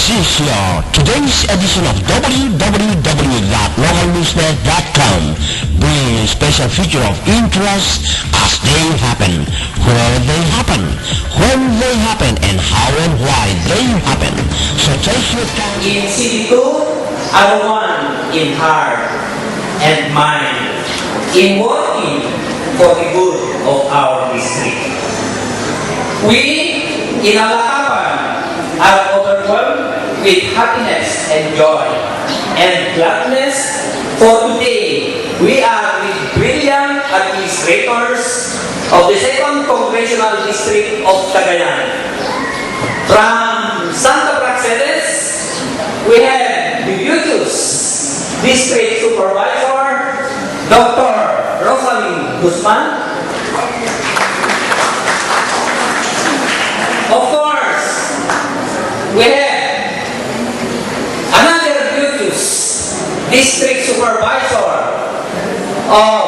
This is your today's edition of www.localnewsnet.com, bringing you a special feature of interest as they happen, where they happen, when they happen, and how and why they happen. So take your time. In City 2, are one in heart and mind, in working for the good of our district. We in Alakapan are overwhelmed with happiness and joy and gladness, for today we are with brilliant administrators of the 2nd Congressional District of Cagayan. From Santa Praxedes, we have the beauteous District Supervisor, Dr. Rosalie Guzman. Of course, we have another beauteous District Supervisor of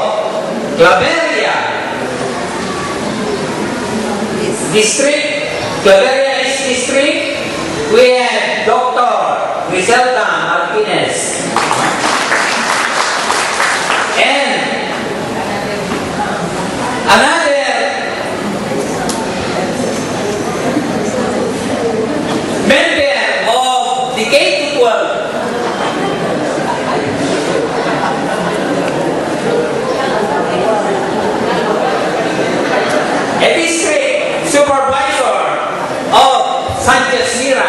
Claveria District. Claveria East District. We have Dr. Griselda Martinez. And another member of the K-12 a district supervisor of Sanchez Mira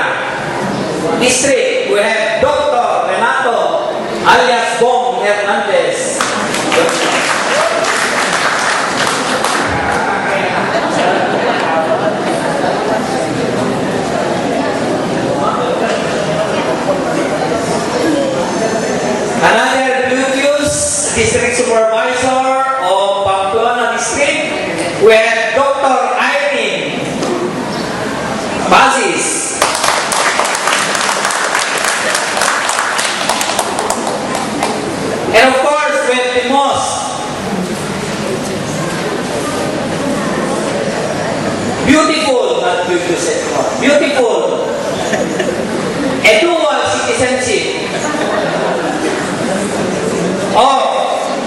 District. We have Dr. Renato alias Bong Hernandez. Another beauteous District Supervisor of Pamplona District, we have Dr. Irene Bazis. And of course, we have the most beautiful, not beauteous anymore, beautiful, a dual citizenship of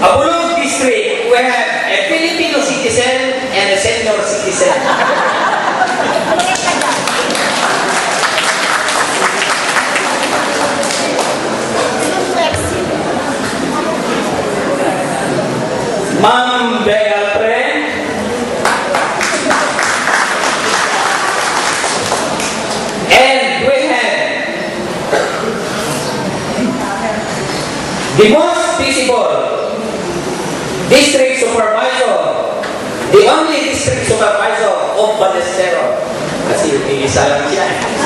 Abulog District. We have a Filipino citizen and a senior citizen. Ma'am Bealpre, and we have the most visible District Supervisor, the only District Supervisor of Balestero. Kasi yung isa lang siya.